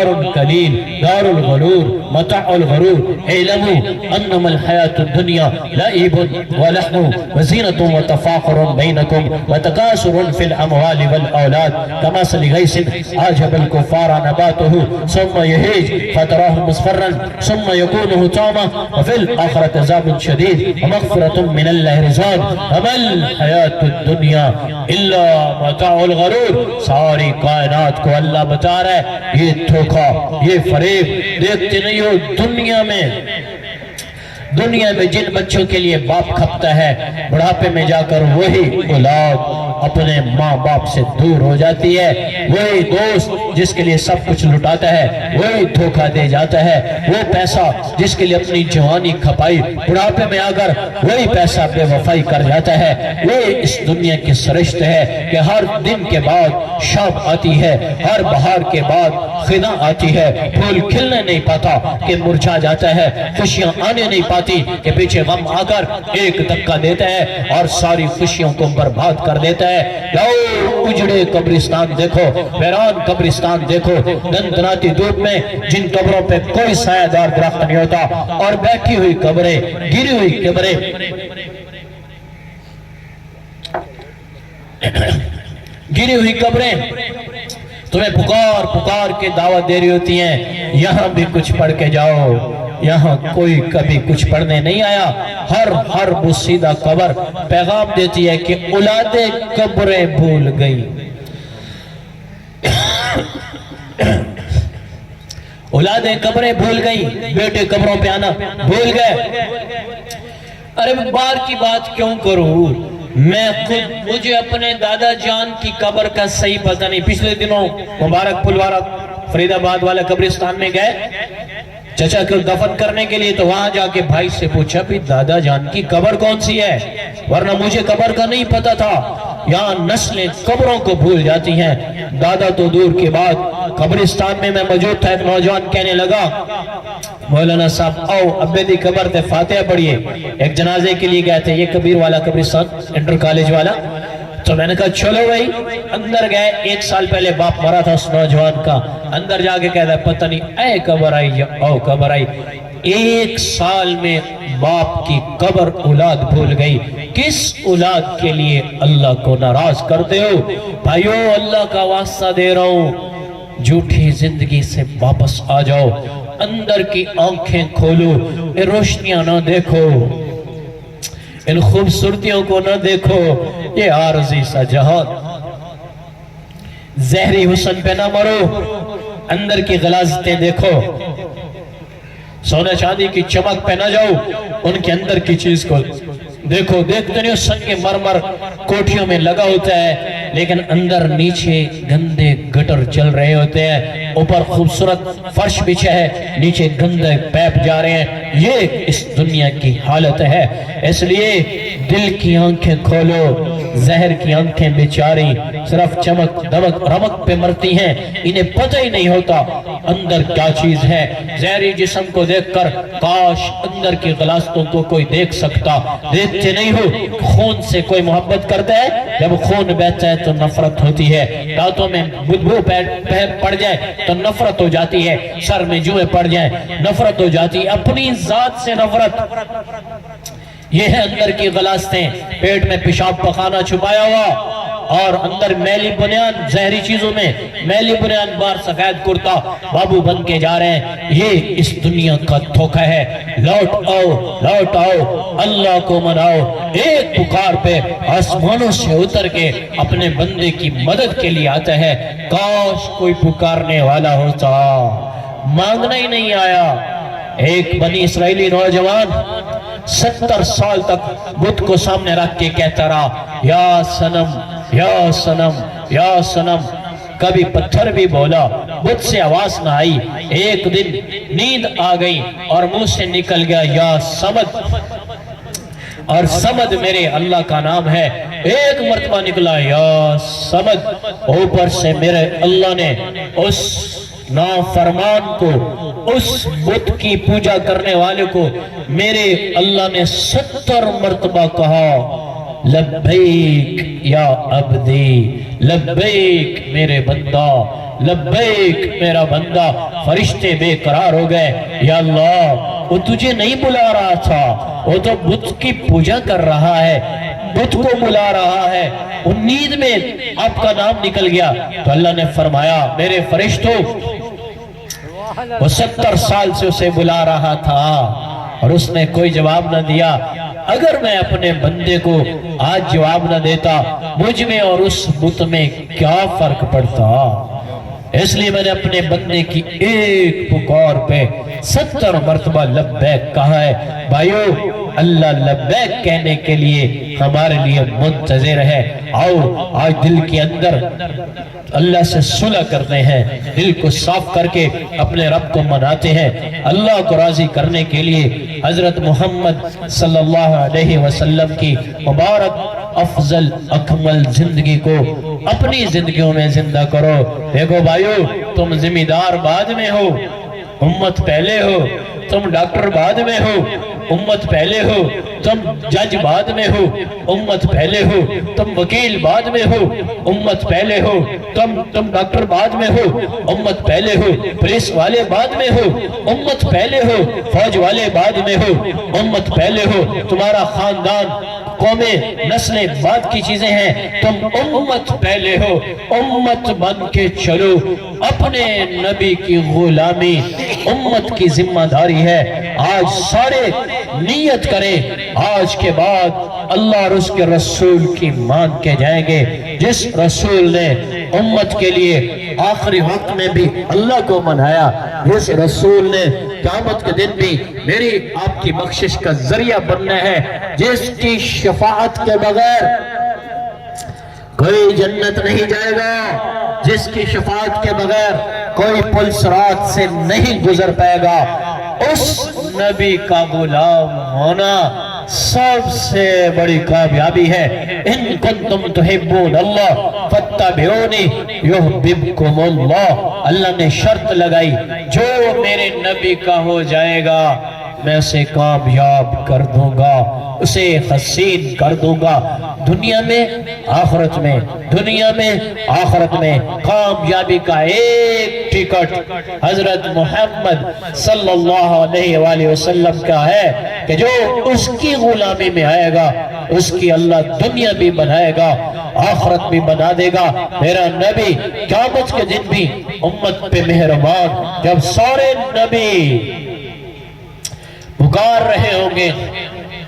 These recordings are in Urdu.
دار القلیل دار الغرور متاع الغرور اعلموا انما الحیات الدنیا لعب ولهو وزینۃ وتفاخر بینکم وتکاثر فی الاموال والاولاد کمثل غیث اعجب الکفار نباته ثم یہیج فتراه مصفرا ثم یکون حطاما وفی الآخرة عذاب شدید ومغفرۃ من اللہ رضوان وما الحیات الدنیا الا متاع الغرور. ساری کائنات کو اللہ بتا رہا ہے یہ دھوکہ یہ فریب دیکھتے نہیں ہو دنیا میں جن بچوں کے لیے باپ کھپتا ہے بڑھاپے میں جا کر وہی اولاد اپنے ماں باپ سے دور ہو جاتی ہے. وہی دوست جس کے لیے سب کچھ لٹاتا ہے وہی دھوکہ دے جاتا ہے. وہ پیسہ جس کے لیے اپنی جوانی کھپائی بڑھاپے میں آ کر وہی پیسہ بے وفائی کر جاتا ہے. وہ اس دنیا کی سرشت ہے کہ ہر دن کے بعد شام آتی ہے ہر بہار کے بعد خزاں آتی ہے. پھول کھلنے نہیں پاتا کہ مرجھا جاتا ہے. خوشیاں آنے نہیں پاتی کہ پیچھے غم آ کر ایک دھکا دیتا ہے اور ساری خوشیوں کو برباد کر دیتا ہے. جاؤ اجڑے قبرستان دیکھو ویران قبرستان دیکھو دندناتی دھوپ میں جن قبروں پہ کوئی سایہ دار درخت نہیں ہوتا اور بیٹھی ہوئی قبریں گری ہوئی قبریں گری ہوئی قبریں تمہیں پکار پکار کے دعوت دے رہی ہوتی ہیں یہاں بھی کچھ پڑھ کے جاؤ. یہاں کوئی کبھی کچھ پڑھنے نہیں آیا. ہر بسیدہ قبر پیغام دیتی ہے کہ اولادیں قبریں بھول گئی اولادیں قبریں بھول گئی بیٹے قبروں پہ آنا بھول گئے. ارے بار کی بات کیوں کروں میں خود مجھے اپنے دادا جان کی قبر کا صحیح پتہ نہیں. پچھلے دنوں مبارک پلوارہ فرید آباد والا قبرستان میں گئے چچا کو دفن کرنے کے لیے تو وہاں جا کے بھائی سے پوچھا بھی دادا جان کی قبر کون سی ہے ورنہ مجھے قبر کا نہیں پتا تھا. یہاں نسلیں قبروں کو بھول جاتی ہیں. دادا تو دور کے بعد قبرستان میں موجود تھا. ایک نوجوان کہنے لگا مولانا صاحب آؤ ابے دی قبر تے فاتحہ پڑھیے. ایک جنازے کے لیے گئے تھے یہ کبیر والا قبرستان انٹر کالج والا. تو میں نے کہا چلو بھائی اندر گئے. 1 سال پہلے باپ مرا تھا اس نوجوان کا. اندر جا کے کہتا ہے پتہ نہیں اے قبر آئی یا او قبر آئی. 1 سال میں باپ کی قبر اولاد بھول گئی. کس اولاد کے لیے اللہ کو ناراض کرتے ہو بھائیو؟ اللہ کا واسطہ دے رہا ہوں جھوٹی زندگی سے واپس آ جاؤ. اندر کی آنکھیں کھولو. یہ روشنیاں نہ دیکھو ان خوبصورتیوں کو نہ دیکھو. یہ عارضی سا جہان زہری حسن پہ نہ مرو. اندر کی غلاظتیں دیکھو. سونے چاندی کی چمک پہ نہ جاؤ ان کے اندر کی چیز کو دیکھو. دیکھتے نہیں سنگ مرمر کوٹھیوں میں لگا ہوتا ہے لیکن اندر نیچے گندے گٹر چل رہے ہوتے ہیں. اوپر خوبصورت فرش بچھا ہے نیچے گندے پیپ جا رہے ہیں. یہ اس دنیا کی حالت ہے. اس لیے دل کی آنکھیں کھولو. زہر کی آنکھیں بیچاری صرف چمک دمک رمک پہ مرتی ہیں. انہیں پتہ ہی نہیں ہوتا اندر کیا چیز ہے. زہری جسم کو دیکھ کر کاش اندر کی غلاظتوں کو کوئی دیکھ سکتا. دیکھتے نہیں ہو خون سے کوئی محبت کرتا ہے. جب خون بہتا ہے تو نفرت ہوتی ہے. دانتوں میں بدبو پڑ جائے تو نفرت ہو جاتی ہے. سر میں جوئیں پڑ جائیں نفرت ہو جاتی ہے. اپنی ذات سے نفرت. یہ ہے اندر کی غلاظتیں. پیٹ میں پیشاب پخانہ چھپایا ہوا اور اندر میلی بنیان زہری چیزوں میں میلی بنیان بار سفید کرتا بابو بن کے جا رہے ہیں. یہ اس دنیا کا دھوکہ ہے. لوٹ آؤ اللہ کو مناؤ. ایک پکار پہ آسمانوں سے اتر کے اپنے بندے کی مدد کے لیے آتا ہے. کاش کوئی پکارنے والا ہوتا. مانگنا ہی نہیں آیا. ایک بنی اسرائیلی نوجوان 70 سال تک بت کو سامنے رکھ کے کہتا رہا یا سنم یا سنم یا سنم. کبھی پتھر بھی بولا بت سے آواز نہ آئی. ایک دن نیند آ گئی اور منہ سے نکل گیا یا سمد. اور سمد میرے اللہ کا نام ہے. ایک مرتبہ نکلا یا سمد. اوپر سے میرے اللہ نے اس نافرمان کو اس بت کی پوجا کرنے والے کو میرے اللہ نے 70 مرتبہ کہا لبیک یا عبدی. لبیک میرے بندہ، لبیک میرا بندہ۔ فرشتے بے قرار ہو گئے، یا اللہ وہ تجھے نہیں بلا رہا تھا، وہ تو بت کی پوجا کر رہا ہے، بت کو بلا رہا ہے، ان نیند میں آپ کا نام نکل گیا۔ تو اللہ نے فرمایا میرے فرشتوں، وہ 70 سال سے اسے بلا رہا تھا اور اس نے کوئی جواب نہ دیا۔ اگر میں اپنے بندے کو آج جواب نہ دیتا، مجھ میں اور اس بت میں کیا فرق پڑتا؟ اس لیے میں نے اپنے بندے کی ایک پکار پہ 70 مرتبہ لبیک کہا ہے۔ بھائیو، اللہ لبیک کہنے کے لیے ہمارے لیے منتظر ہے۔ آؤ آج دل کے اندر اللہ سے صلح کرتے ہیں، دل کو صاف کر کے اپنے رب کو مناتے ہیں۔ اللہ کو راضی کرنے کے لیے حضرت محمد صلی اللہ علیہ وسلم کی مبارک افضل اکمل زندگی کو اپنی زندگیوں میں زندہ کرو۔ دیکھو بھائیو، تم ذمہ دار بعد میں ہو، امت پہلے ہو۔ تم ڈاکٹر بعد میں ہو، امت پہلے ہو۔ تم جج بعد میں ہو، امت پہلے ہو۔ تم وکیل بعد میں ہو، امت پہلے ہو۔ تم ڈاکٹر بعد میں ہو، امت پہلے ہو۔ پولیس والے بعد میں ہو، امت پہلے ہو۔ فوج والے بعد میں ہو، امت پہلے ہو۔ تمہارا خاندان، قومیں، نسلیں بعد کی چیزیں ہیں، تم امت پہلے ہو۔ امت بن کے چلو، اپنے نبی کی غلامی امت کی ذمہ داری ہے۔ آج سارے نیت کریں، آج کے بعد اللہ اور اس کے رسول کی مان کے جائیں گے۔ جس رسول نے امت کے لیے آخری وقت میں بھی اللہ کو منایا، جس رسول نے قیامت کے دن بھی میری آپ کی بخشش کا ذریعہ بننا ہے، جس کی شفاعت کے بغیر کوئی جنت نہیں جائے گا، جس کی شفاعت کے بغیر کوئی پل صراط سے نہیں گزر پائے گا، اس نبی کا غلام ہونا سب سے بڑی کامیابی ہے۔ ان کنتم تحبون اللہ فاتبعونی یحببکم اللہ۔ اللہ نے شرط لگائی، جو میرے نبی کا ہو جائے گا میں اسے کامیاب کر دوں گا، اسے حسین کر دوں گا، دنیا میں آخرت میں، دنیا میں آخرت میں۔ کامیابی کا ایک ٹکٹ حضرت محمد صلی اللہ علیہ وآلہ وسلم کا ہے کہ جو اس کی غلامی میں آئے گا، اس کی اللہ دنیا بھی بنائے گا، آخرت بھی بنا دے گا۔ میرا نبی قیامت کے دن بھی امت پہ مہربان، جب سارے نبی پکار رہے ہوں گے،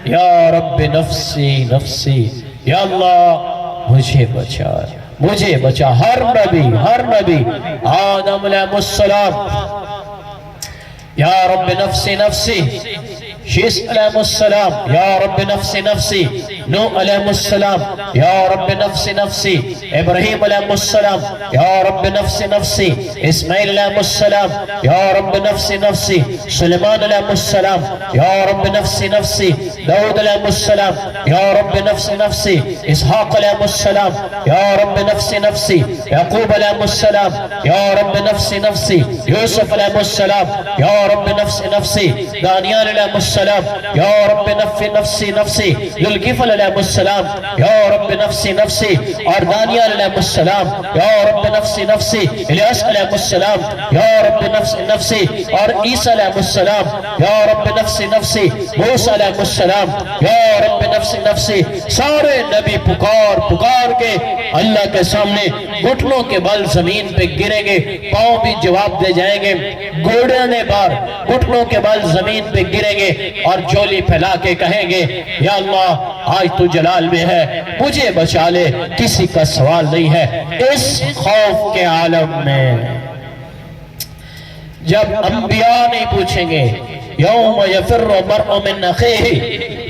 یا رب نفسی نفسی، یا اللہ مجھے بچا، مجھے بچا۔ ہر نبی آدم علیہ السلام یا رب نفسی نفسی، شیس علیہ السلام یا رب نفسی نفسی، نوح علیہ السلام یا رب نفسی نفسی، ابراہیم علیہ السلام یا رب نفسی نفسی، اسماعیل علیہ السلام یا رب نفسی نفسی، سلیمان علیہ السلام یا رب نفسی نفسی، داؤد علیہ السلام یا رب نفسی نفسی، اسحاق علیہ السلام یا رب نفسی نفسی، یعقوب علیہ السلام یا رب نفسی نفسی، یوسف علیہ السلام یا رب نفسی نفسی، دانیال علیہ السلام یا رب نفسی نفسی، ذوالکفل علیہ السلام یا رب نفسی نفسی، اور دانیال علیہ السلام یا رب نفسی نفسی، الیاس علیہ السلام یا رب نفسی نفسی، اور عیسیٰ علیہ السلام یا رب نفسی نفسی، موسیٰ علیہ السلام یا رب نفسی نفسی۔ سارے نبی پکار کے اللہ کے سامنے گھٹنوں کے بل زمین پہ گریں گے، پاؤں بھی جواب دے جائیں گے، گھوڑے بار گھٹنوں کے بل زمین پہ گریں گے اور جولی پھیلا کے کہیں گے، یا اللہ آج تو جلال میں ہے، مجھے بچا لے۔ کسی کا سوال نہیں ہے۔ اس خوف کے عالم میں جب انبیاء نہیں پوچھیں گے، یوم یفر المرء من اخیہ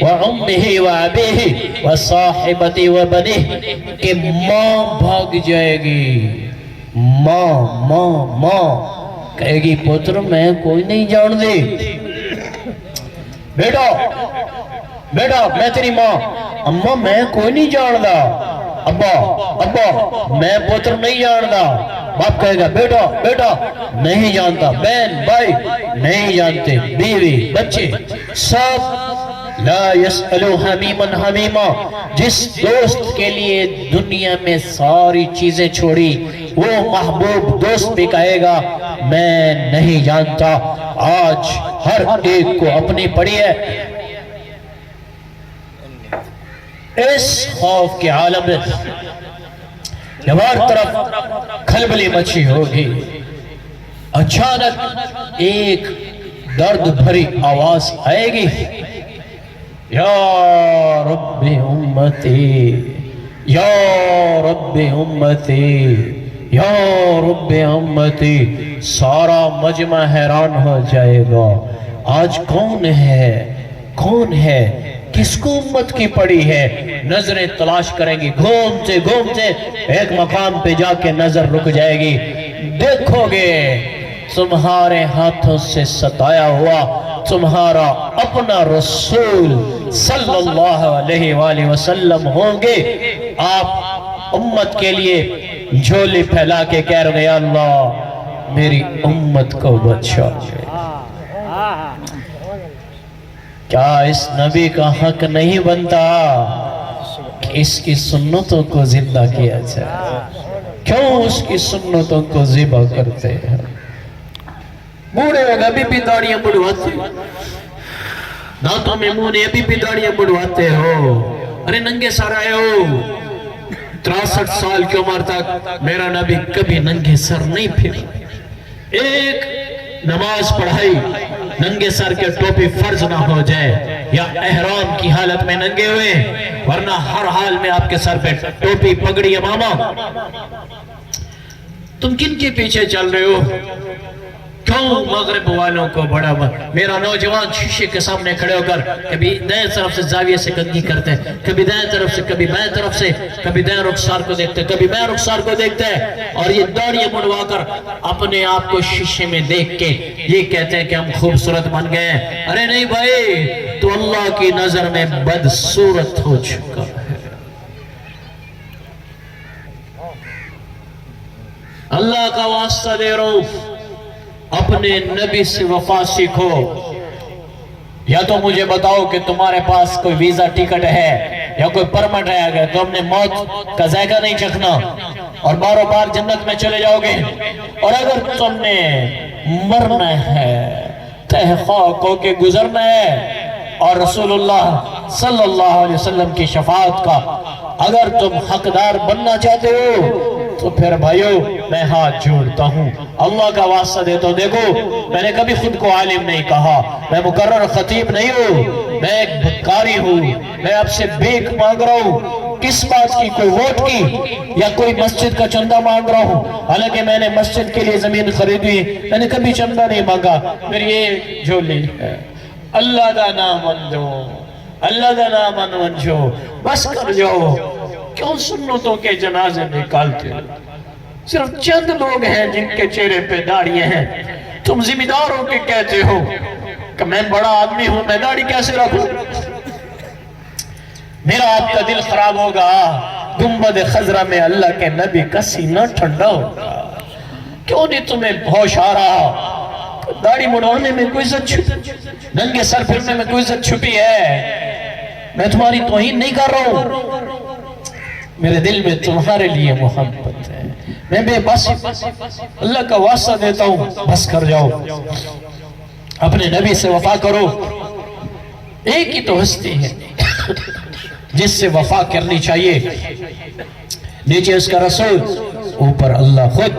وامہ وابیہ وصاحبتہ وبنیہ، کہ ماں بھاگ جائے گی، ماں کہے گی پتر میں کوئی نہیں جان دے، بیٹا میں تیری ماں، اماں میں کوئی نہیں جان دا، ابا میں پتر نہیں جان دا۔ باپ کہے گا بیٹا نہیں جانتا، بہن بھائی نہیں جانتے، بیوی بچے سب لا يسألو حمیمن حمیما، جس دوست کے لیے دنیا میں ساری چیزیں چھوڑی وہ محبوب دوست بھی کہے گا میں نہیں جانتا۔ آج ہر ایک کو اپنی پڑی ہے۔ اس خوف کے عالم میں جب ہر طرف کھلبلی مچی ہوگی، اچانک ایک درد بھری آواز آئے گی، یا رب امتی، یا رب امتی، یا رب امتی۔ سارا مجمع حیران ہو جائے گا، آج کون ہے، کون ہے، کس کو امت کی پڑی ہے؟ نظریں تلاش کریں گی، گھومتے گھومتے ایک مقام پہ جا کے نظر رک جائے گی، دیکھو گے تمہارے ہاتھوں سے ستایا ہوا تمہارا اپنا رسول صلی اللہ علیہ وآلہ وسلم ہوں گے۔ آپ امت کے لیے جھولی پھیلا کے کہہ رہے ہیں یا اللہ میری امت کو بچا لے۔ کیا اس نبی کا حق نہیں بنتا کہ اس کی سنتوں کو زندہ کیا جائے؟ کیوں اس کی سنتوں کو ذبح کرتے ہیں؟ بوڑھے لوگ ابھی بھی داڑیاں بڑھواتے، دانتوں میں منہ نے ابھی بھی داڑیاں بڑھواتے ہو۔ ارے ننگے سر آئے ہو، 63 سال کی عمر تک میرا نبی کبھی ننگے سر نہیں پھر۔ ایک نماز پڑھائی ننگے سر کے ٹوپی فرض نہ ہو جائے یا احرام کی حالت میں ننگے ہوئے، ورنہ ہر حال میں آپ کے سر پہ ٹوپی پگڑی امامہ۔ تم کن کے پیچھے چل رہے ہو؟ کیوں مغرب والوں کو بڑا میرا نوجوان شیشے کے سامنے کھڑے ہو کر کبھی دائیں طرف سے زاویے سے کنگھی کرتے ہیں، کبھی دائیں طرف سے، کبھی بائیں طرف سے، کبھی دائیں رخسار کو دیکھتے ہیں، کبھی بائیں رخسار کو دیکھتے ہیں، اور یہ داڑیاں منڈوا کر اپنے آپ کو شیشے میں دیکھ کے یہ کہتے ہیں کہ ہم خوبصورت بن گئے ہیں۔ ارے نہیں بھائی، تو اللہ کی نظر میں بدصورت ہو چکا ہے۔ اللہ کا واسطہ دے رہا ہوں، اپنے نبی سے وفا سیکھو۔ یا تو مجھے بتاؤ کہ تمہارے پاس کوئی ویزا ٹکٹ ہے یا کوئی پرمٹ ہے، اگر تم نے موت کا ذائقہ نہیں چکھنا اور باروں بار جنت میں چلے جاؤ گے، اور اگر تم نے مرنا ہے، تہ خاک ہو کے گزرنا ہے اور رسول اللہ صلی اللہ علیہ وسلم کی شفاعت کا اگر تم حقدار بننا چاہتے ہو تو پھر بھائیو میں ہاتھ جوڑتا ہوں، اللہ کا واسطہ دیتا ہوں۔ دیکھو میں نے کبھی خود کو عالم نہیں کہا، میں مقرر خطیب نہیں ہوں، میں ایک بھکاری ہوں، میں آپ سے بھیک مانگ رہا ہوں، کس بات کی، کوئی ووٹ کی یا کوئی مسجد کا چندہ مانگ رہا ہوں؟ حالانکہ میں نے مسجد کے لیے زمین خریدی، میں نے کبھی چندہ نہیں مانگا، میری یہ جھولی ہے۔ اللہ دا نام منجو، اللہ دا نام منجو، بس کر جاؤ، کیوں سنتوں کے جنازے نکالتے ہو؟ صرف چند لوگ ہیں جن کے چہرے پہ داڑیاں ہیں، تم ذمہ دار ہو کے کہتے ہو کہ میں بڑا آدمی ہوں، میں داڑھی کیسے رکھوں؟ میرا آپ کا دل خراب ہوگا، گنبد خضرا میں اللہ کے نبی کا سینہ ٹھنڈا ہوگا۔ کیوں نہیں تمہیں ہوش آ رہا؟ داڑھی مڑوانے میں کوئی عزت چھپی، ننگے سر پھرنے میں کوئی عزت چھپی ہے؟ میں تمہاری توہین نہیں کر رہا ہوں، میرے دل میں تمہارے لیے محبت ہے، میں بے بس اللہ کا واسطہ دیتا ہوں، بس کر جاؤ، اپنے نبی سے وفا کرو۔ ایک ہی تو ہستی ہے جس سے وفا کرنی چاہیے، نیچے اس کا رسول، اوپر اللہ خود۔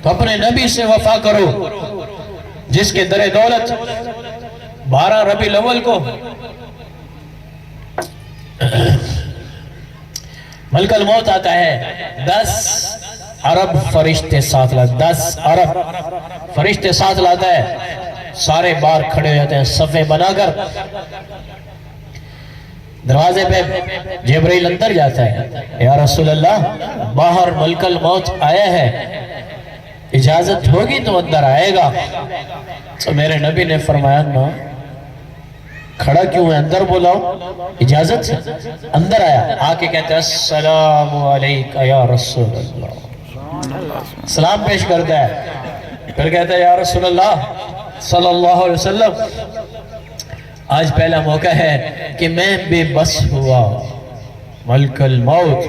تو اپنے نبی سے وفا کرو جس کے در دولت 12 ربیع الاول کو ملک الموت آتا ہے، 10 ارب فرشتے ساتھ لاتا ہے، 10 ارب فرشتے ساتھ لاتا ہے، سارے بار کھڑے ہو جاتے ہیں صفے بنا کر، دروازے پہ جبرائیل اندر جاتا ہے، یا رسول اللہ باہر ملک الموت آیا ہے، اجازت ہوگی تو اندر آئے گا۔ تو میرے نبی نے فرمایا نا، کھڑا کیوں ہے، اندر بلاؤ، اجازت ہے، اندر آیا، آکے کہتے ہیں السلام علیکہ یا رسول اللہ، سلام پیش کرتا ہے، پھر کہتا ہے یا رسول اللہ صلی اللہ علیہ وسلم آج پہلا موقع ہے کہ میں بے بس ہوا، ملک الموت،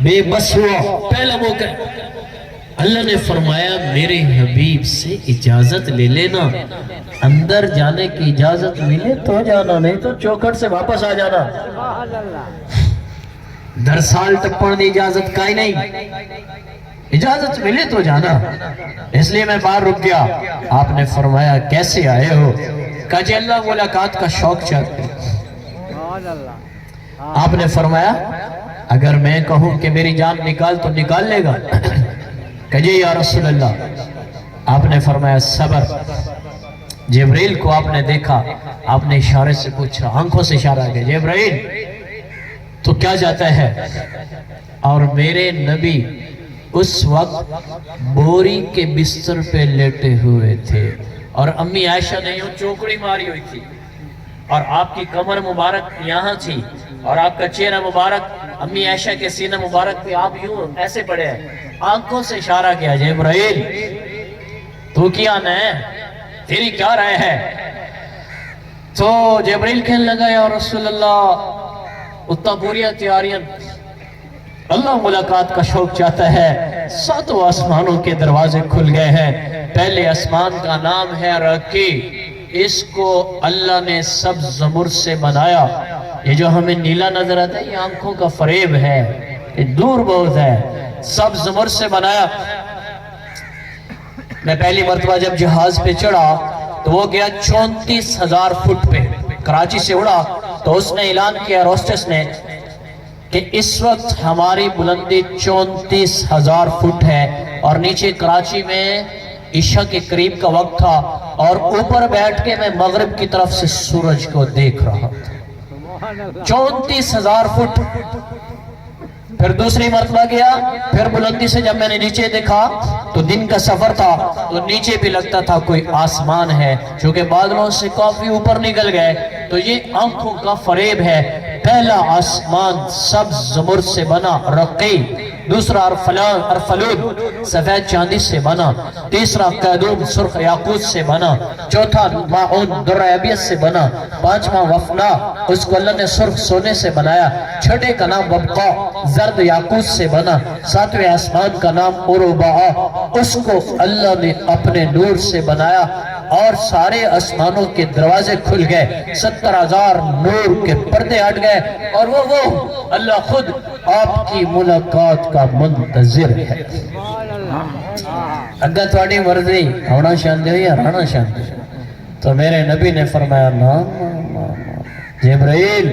بے بس ہوا، پہلا موقع۔ اللہ نے فرمایا میرے حبیب سے اجازت لے لینا، اندر جانے کی اجازت ملے تو جانا، نہیں تو چوکھٹ سے واپس آ جانا۔ در سال ٹپن دی اجازت کا ہی نہیں، اجازت ملے تو جانا۔ اس لیے میں باہر رک گیا۔ آپ نے فرمایا کیسے آئے ہو؟ کہا جی اللہ ملاقات کا شوق چاہتے ہیں۔ آپ نے فرمایا اگر میں کہوں کہ میری جان نکال تو نکال لے گا؟ کہا جی یا رسول اللہ۔ آپ نے فرمایا صبر۔ جبرائیل کو آپ نے دیکھا، آپ نے اشارے سے پوچھا، آنکھوں سے اشارہ کیا، جبرائیل تو کیا جاتا ہے؟ اور میرے نبی اس وقت بوری کے بستر پہ لیٹے ہوئے تھے، اور امی عائشہ نے یوں چوکڑی ماری ہوئی تھی، اور آپ کی کمر مبارک یہاں تھی، اور آپ کا چہرہ مبارک امی عائشہ کے سینہ مبارک پہ آپ یوں ایسے پڑے ہیں۔ آنکھوں سے اشارہ کیا، جبرائیل تو کیا نہ ہے، تیری کیا رائے ہے؟ تو جبرائیل کہنے لگا یا رسول اللہ اتنا پوریا تیاریاں، اللہ ملاقات کا شوق چاہتا ہے، ساتوں آسمانوں کے دروازے کھل گئے ہیں۔ پہلے آسمان کا نام ہے رقی، اس کو اللہ نے سبز زمر سے بنایا۔ یہ جو ہمیں نیلا نظر آتا ہے یہ آنکھوں کا فریب ہے، یہ دور بہت ہے، سبز زمر سے بنایا۔ میں پہلی مرتبہ جب جہاز پہ چڑھا تو وہ گیا 34,000 فٹ پہ، کراچی سے اڑا تو اس نے اعلان کیا روسٹس نے کہ اس وقت ہماری بلندی 34,000 فٹ ہے، اور نیچے کراچی میں عشاء کے قریب کا وقت تھا، اور اوپر بیٹھ کے میں مغرب کی طرف سے سورج کو دیکھ رہا تھا۔ 34,000 فٹ۔ پھر دوسری مرتبہ گیا، پھر بلندی سے جب میں نے نیچے دیکھا تو دن کا سفر تھا، تو نیچے بھی لگتا تھا کوئی آسمان ہے، چونکہ بادلوں سے کافی اوپر نکل گئے۔ تو یہ آنکھوں کا فریب ہے۔ پہلا آسمان سبز زمر سے بنا رقی، دوسرا ارفلود سفید چاندی سے بنا، تیسرا قیدوم سرخ یاقوت سے بنا، چوتھا معون در ابیض سے بنا، پانچواں وفنا اس کو اللہ نے سرخ سونے سے بنایا، چھٹے کا نام وبقا زرد یاقوت سے بنا، ساتویں آسمان کا نام اروبعا اس کو اللہ نے اپنے نور سے بنایا، اور سارے آسمانوں کے دروازے کھل گئے، 70,000 نور کے پردے ہٹ گئے، اور وہ اللہ خود آپ کی ملاقات کا منتظر ہے۔ اگر تھوڑی مرضی ہونا شاندے ہو یا رانا شاندے ہو، تو میرے نبی نے فرمایا نا جبرائیل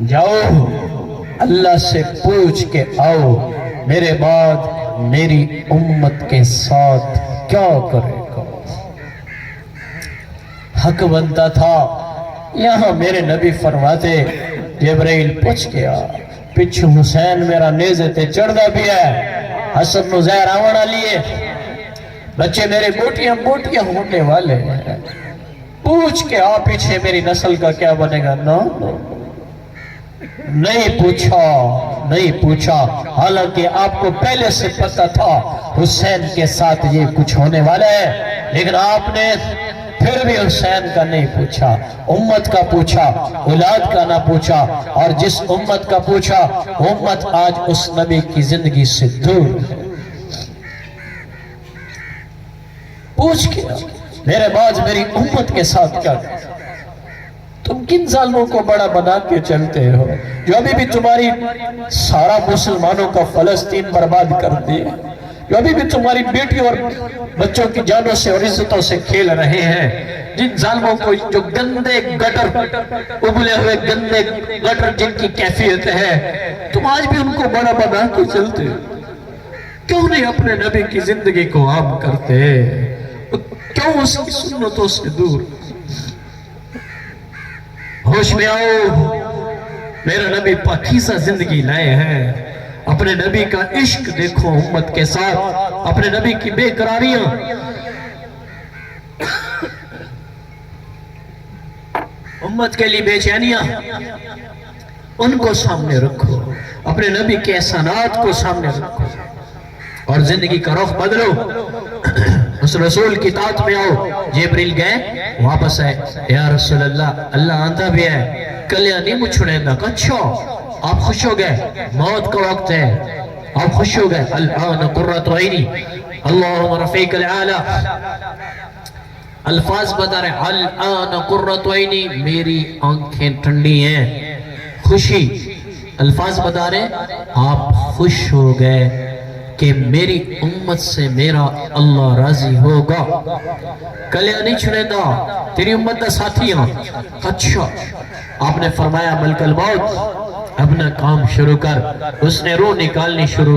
جاؤ اللہ سے پوچھ کے آؤ، میرے بعد میری امت کے ساتھ کیا کرے گا۔ حق بنتا تھا، یہاں میرے نبی فرماتے جبرائیل پوچھ کے آ، پچھو حسین میرا نیزے تے چڑھدا بھی ہے، حسن و زہر آونا لیے، بچے میرے بوٹیاں ہونے والے ہیں، پوچھ کے آ پیچھے میری نسل کا کیا بنے گا۔ نہیں پوچھا، حالانکہ آپ کو پہلے سے پتہ تھا حسین کے ساتھ یہ کچھ ہونے والا ہے، لیکن آپ نے پھر بھی حسین کا نہیں پوچھا، امت کا پوچھا، اولاد کا نہ پوچھا، اور جس امت کا پوچھا وہ امت آج اس نبی کی زندگی سے دور ہے۔ پوچھ کے میرے بعد میری امت کے ساتھ کیا کریں؟ تم کن ظالموں کو بڑا بنا کے چلتے ہو جو ابھی بھی تمہاری سارا مسلمانوں کا فلسطین برباد کر دیا، جو ابھی بھی تمہاری بیٹیوں اور بچوں کی جانوں سے اور عزتوں سے کھیل رہے ہیں، جن ظالموں کو جو گندے گٹر ابلے ہوئے گندے گٹر جن کی کیفیت ہے، تم آج بھی ان کو بڑا بنا کے چلتے ہو۔ کیوں نہیں اپنے نبی کی زندگی کو عام کرتے؟ کیوں اس کی سنتوں سے دور؟ ہوش میں آؤ، میرا نبی پاکیزہ زندگی لائے ہیں، اپنے نبی کا عشق دیکھو امت کے ساتھ، اپنے نبی کی بے قراریاں، امت کے لیے بے چینیاں، ان کو سامنے رکھو، اپنے نبی کے احسانات کو سامنے رکھو، اور زندگی کا رخ بدلو۔ اس رسول کی طاعت میں آؤ. جبریل گئے واپس آئے. یا رسول اللہ آندہ بھی ہے کلیا نہیں مجھوڑے دا. اچھا آپ خوش ہو گئے, موت کا وقت ہے, آپ خوش ہو گئے. الان قرۃ عینی اللہم رفیق العالی. الفاظ بتا رہے الان قرۃ عینی, میری آنکھیں ٹھنڈی ہیں, خوشی. الفاظ بتا رہے آپ خوش ہو گئے کہ میری امت سے میرا اللہ راضی ہوگا. کلیا نہیں چھڑے دا, تیری امت دا ساتھی ہاں. اچھا آپ نے فرمایا ملک الموت اپنا کام شروع کر. اس نے روح نکالنی شروع